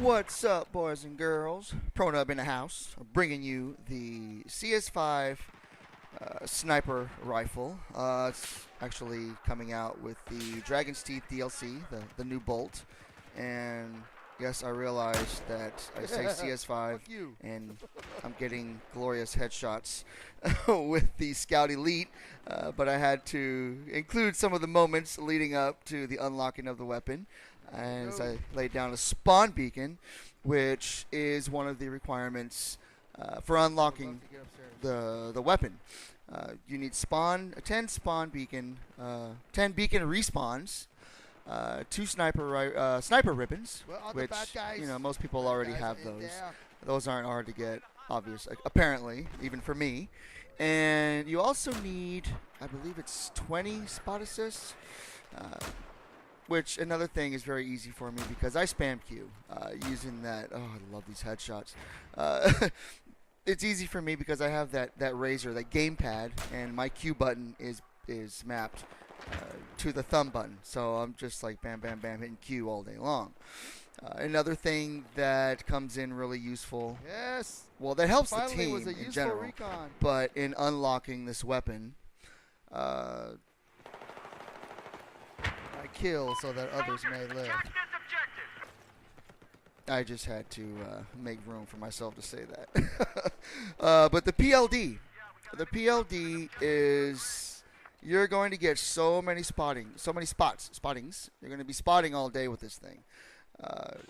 What's up, boys and girls? Pronub in the house, bringing you the CS5 sniper rifle. It's actually coming out with the Dragon's Teeth DLC, the new bolt. And yes, I realized that I say CS5 and I'm getting glorious headshots with the Scout Elite, but I had to include some of the moments leading up to the unlocking of the weapon. As I laid down a spawn beacon, which is one of the requirements for unlocking the weapon. You need 10 spawn beacon, 10 beacon respawns, 2 sniper ribbons, which most people already have those. Those aren't hard to get, obviously, apparently, even for me. And you also need, I believe it's 20 spot assists. Which another thing is very easy for me because I spam Q using that. Oh, I love these headshots. It's easy for me because I have that razor, that gamepad, and my Q button is mapped to the thumb button. So I'm just like bam, bam, bam, hitting Q all day long. Another thing that comes in really useful. Yes. Well, that helps Finally the team was a in useful general. recon. But in unlocking this weapon. Kill so that others may live. I just had to make room for myself to say that. But the PLD is you're going to get so many spottings. You're going to be spotting all day with this thing,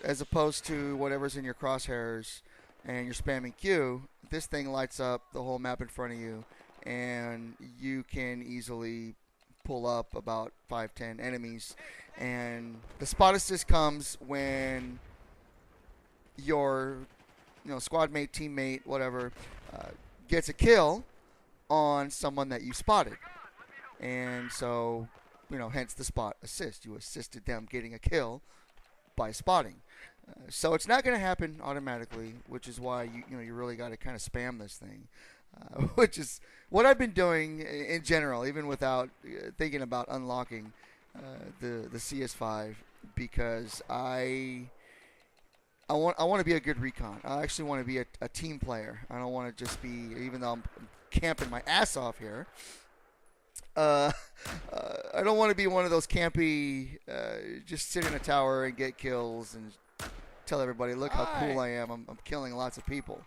as opposed to whatever's in your crosshairs and you're spamming Q. This thing lights up the whole map in front of you, and you can easily pull up about 5-10 enemies. And the spot assist comes when your squad mate, teammate, whatever, gets a kill on someone that you spotted. And so, hence the spot assist. You assisted them getting a kill by spotting. So it's not going to happen automatically, which is why you really got to kind of spam this thing. Which is what I've been doing in general, even without thinking about unlocking the CS5, because I want to be a good recon. I actually want to be a team player. I don't want to just be, even though I'm camping my ass off here. I don't want to be one of those campy, just sit in a tower and get kills and tell everybody, look how cool I am. I'm killing lots of people.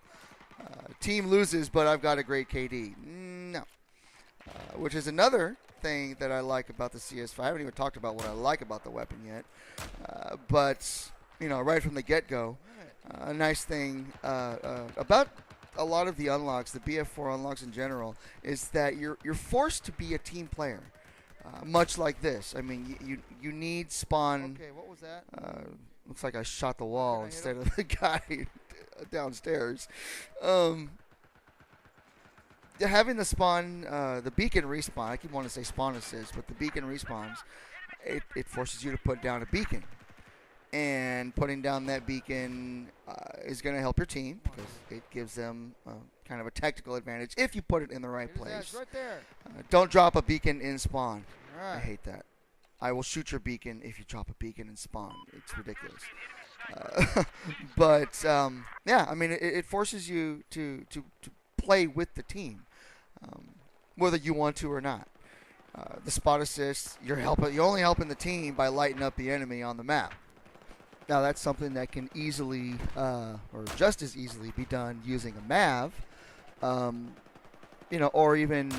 Team loses, but I've got a great KD. No. Which is another thing that I like about the CS5. I haven't even talked about what I like about the weapon yet. But, right from the get-go, a nice thing about a lot of the unlocks, the BF4 unlocks in general, is that you're forced to be a team player. Much like this. I mean, you need spawn. Okay, what was that? Looks like I shot the wall instead of the guy downstairs. Having the spawn, the beacon respawn, I keep wanting to say spawn assist, but the beacon respawns, it forces you to put down a beacon. And putting down that beacon is going to help your team because it gives them kind of a tactical advantage if you put it in the right place. It's right there. Don't drop a beacon in spawn. All right. I hate that. I will shoot your beacon if you drop a beacon in spawn. It's ridiculous. But yeah, I mean, it forces you to play with the team, whether you want to or not. The spot assist, you're only helping the team by lighting up the enemy on the map. Now that's something that can easily, or just as easily, be done using a Mav, or even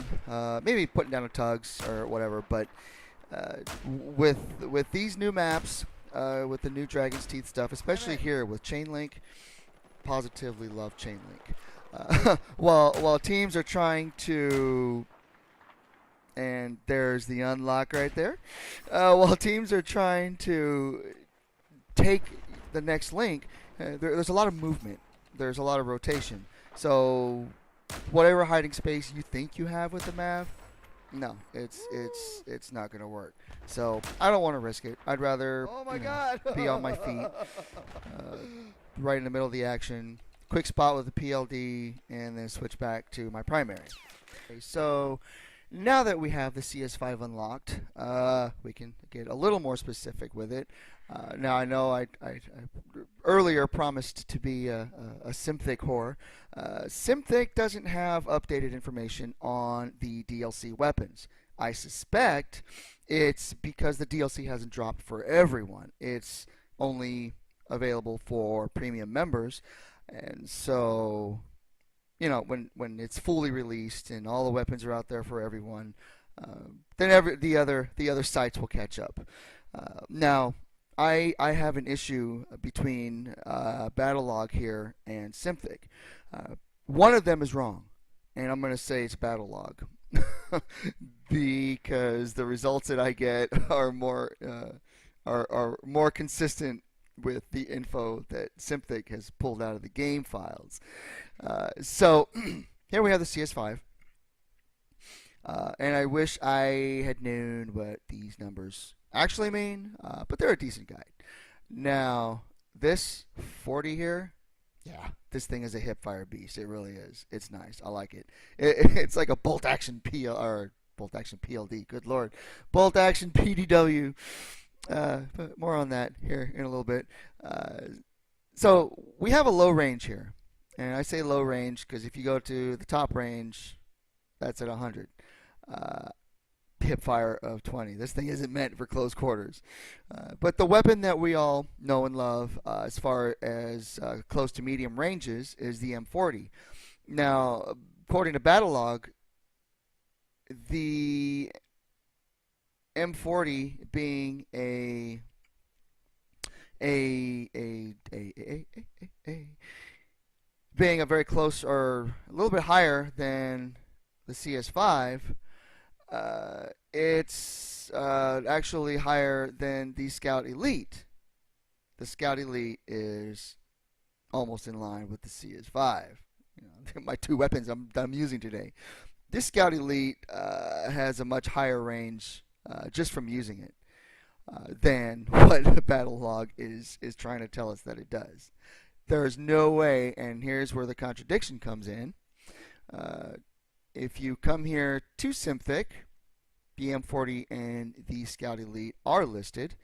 maybe putting down a tugs or whatever. But with these new maps. With the new Dragon's Teeth stuff, especially here with chain link, positively love chain link. While teams are trying to, and there's the unlock right there. While teams are trying to take the next link, there's a lot of movement. There's a lot of rotation. So whatever hiding space you think you have with the map, no, it's not going to work. So I don't want to risk it. I'd rather be on my feet, right in the middle of the action, quick spot with the PLD, and then switch back to my primary. Okay, so now that we have the CS5 unlocked, we can get a little more specific with it. Now I know I earlier promised to be a Synthic whore. Synthic doesn't have updated information on the DLC weapons. I suspect it's because the DLC hasn't dropped for everyone. It's only available for premium members, and so when it's fully released and all the weapons are out there for everyone, then the other sites will catch up. Now, I have an issue between Battlelog here and Synthic. One of them is wrong, and I'm going to say it's Battlelog because the results that I get are more consistent with the info that Synthic has pulled out of the game files. So here we have the CS5. And I wish I had known what these numbers actually mean, but they're a decent guide. Now, this 40 here, yeah, this thing is a hipfire beast. It really is. It's nice. I like it. It's like a bolt action bolt action PLD. Good lord, bolt action PDW. But more on that here in a little bit. So we have a low range here, and I say low range because if you go to the top range, that's at 100. Hipfire of 20. This thing isn't meant for close quarters. But the weapon that we all know and love as far as close to medium ranges is the M40. Now, according to Battlelog, the M40 being being a very close or a little bit higher than the CS5, it's actually higher than the Scout Elite. The Scout Elite is almost in line with the CS5. My two weapons I'm using today. This Scout Elite has a much higher range just from using it than what Battlelog is trying to tell us that it does. There's no way, and here's where the contradiction comes in. If you come here to Synthic, the M40 and the Scout Elite are listed,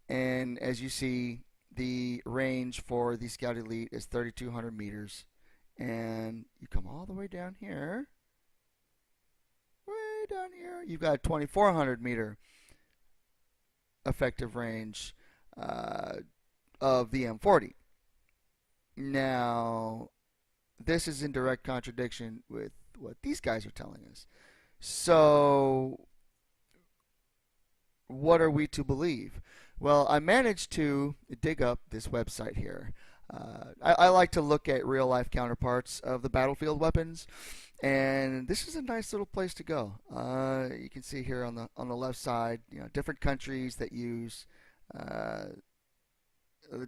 and as you see, the range for the Scout Elite is 3,200 meters, and you come all the way down here, you've got a 2,400 meter effective range of the M40. Now, this is in direct contradiction with what these guys are telling us. So, what are we to believe? Well, I managed to dig up this website here. I like to look at real-life counterparts of the battlefield weapons, and this is a nice little place to go. You can see here on the left side, different countries that use the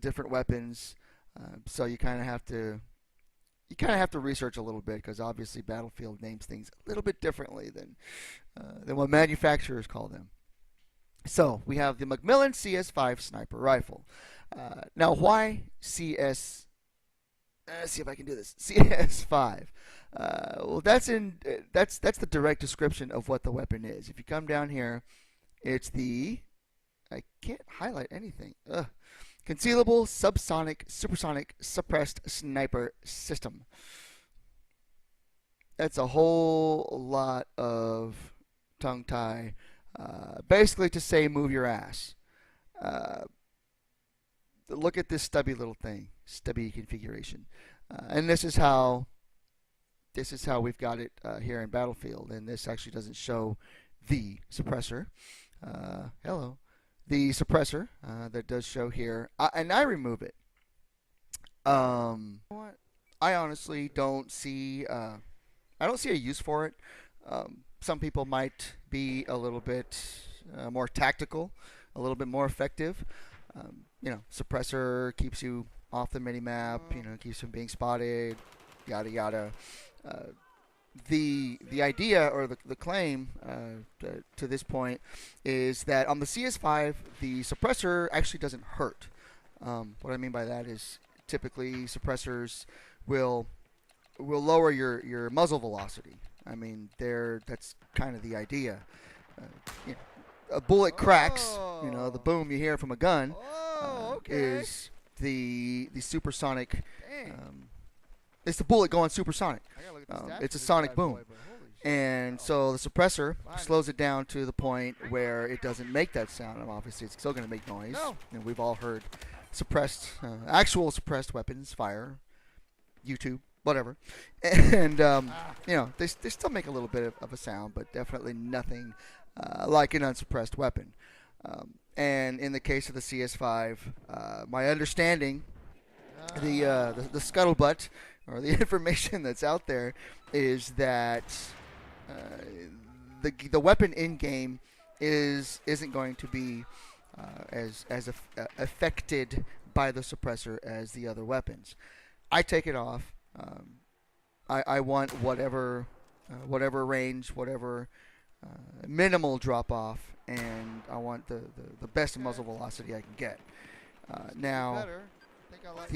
different weapons. So you kind of have to research a little bit because obviously Battlefield names things a little bit differently than what manufacturers call them. So we have the Macmillan CS5 sniper rifle. Now, why CS? Let's see if I can do this. CS5. Well, that's the direct description of what the weapon is. If you come down here, it's the I can't highlight anything. Concealable subsonic supersonic suppressed sniper system. That's a whole lot of tongue tie. Basically to say move your ass. Look at this stubby little thing, stubby configuration, and this is how we've got it here in Battlefield. And this actually doesn't show the suppressor. Hello, the suppressor that does show here, and I remove it. What? I honestly don't see. I don't see a use for it. Some people might be a little bit more tactical, a little bit more effective. Suppressor keeps you off the mini-map, keeps from being spotted, yada yada. The idea or the claim to this point is that on the CS5, the suppressor actually doesn't hurt. What I mean by that is typically suppressors will lower your muzzle velocity. I mean, that's kind of the idea. A bullet cracks, the boom you hear from a gun is the supersonic. Dang. It's the bullet going supersonic. I gotta look at the stats It's a for this sonic bad boom. boy, but holy shit. And so the suppressor slows it down to the point where it doesn't make that sound. And obviously, it's still going to make noise. No. And we've all heard actual suppressed weapons fire, YouTube, whatever. And, they still make a little bit of a sound, but definitely nothing like an unsuppressed weapon. And in the case of the CS5, my understanding, the scuttlebutt, or the information that's out there, is that the weapon in game isn't going to be as affected by the suppressor as the other weapons. I take it off. I want whatever range, whatever minimal drop off, and I want the best muzzle velocity I can get. Now, Better. I think I like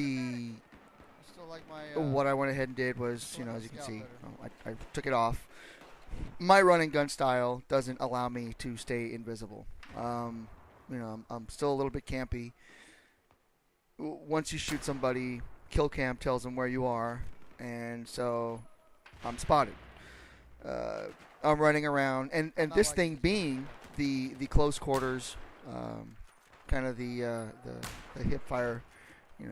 still like my, what I went ahead and did was, as you can Scout see, better. I took it off. My running gun style doesn't allow me to stay invisible. I'm still a little bit campy. Once you shoot somebody, kill cam tells them where you are, and so I'm spotted. I'm running around, and this like thing being the close quarters, kind of the hip fire,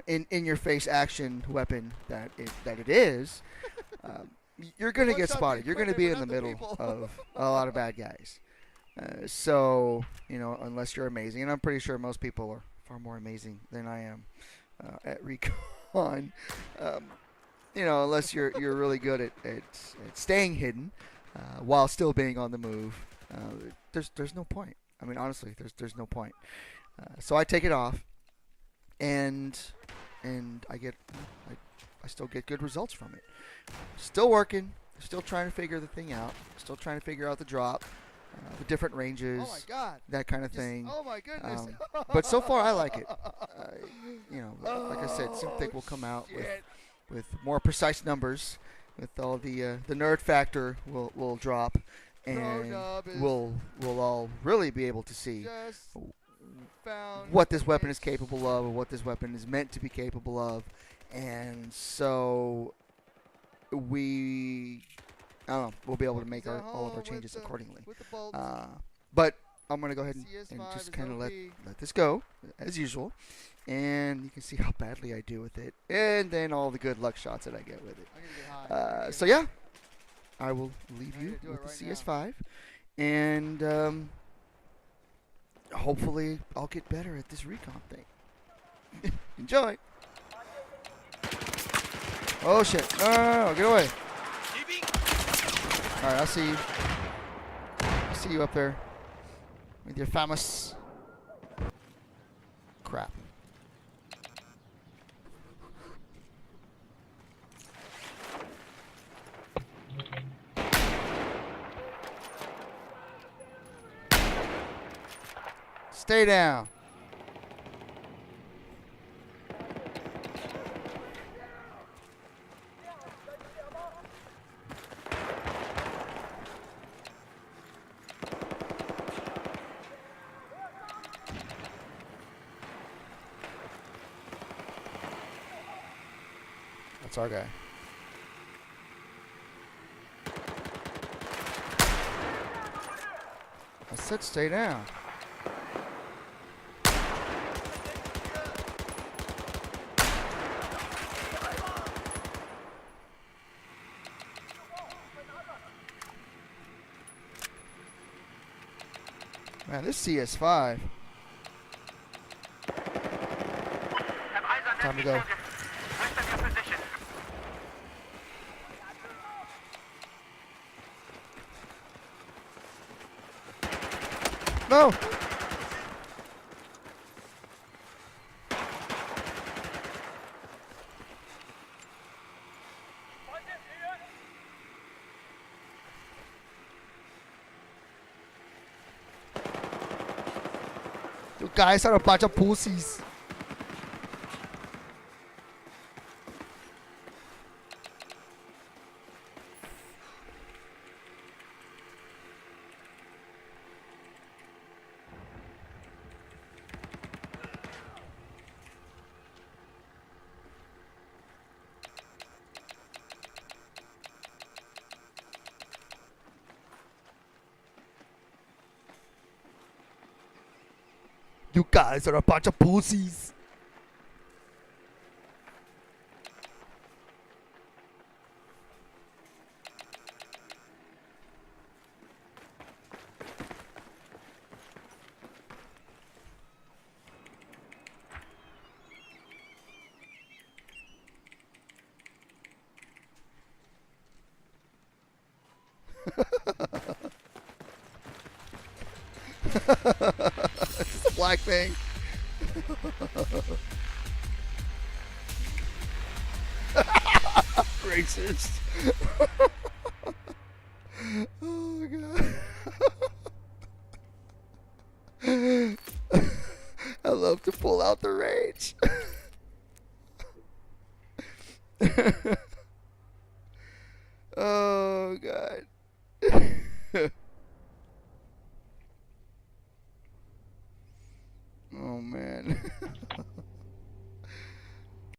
in your face action weapon that it is. You're gonna get spotted. You're gonna be in the middle of a lot of bad guys. So unless you're amazing, and I'm pretty sure most people are far more amazing than I am at recon. Unless you're really good at staying hidden while still being on the move, there's no point. I mean, honestly, there's no point. So I take it off, and I still get good results from it. Still working, still trying to figure the thing out, still trying to figure out the drop, the different ranges, Oh my God. that kind of thing. Oh my goodness. But so far, I like it. Like I said, Synthetic will come out with more precise numbers, with all the nerd factor will drop, and we'll all really be able to see what this weapon is capable of, or what this weapon is meant to be capable of. And so we'll be able to make all of our changes accordingly. But I'm going to go ahead and just kind of let this go, as usual. And you can see how badly I do with it. And then all the good luck shots that I get with it. So yeah, I will leave you with the CS5. And hopefully I'll get better at this recon thing. Enjoy. Oh shit. No, get away. Alright, I'll see you. I'll see you up there with your famous crap. Stay down. That's our guy. I said stay down. Man, this CS5. Time to go. No! You guys are a bunch of pussies. You guys are a bunch of pussies. It's a black thing. Racist. Oh god. I love to pull out the rage. Oh god. Oh man.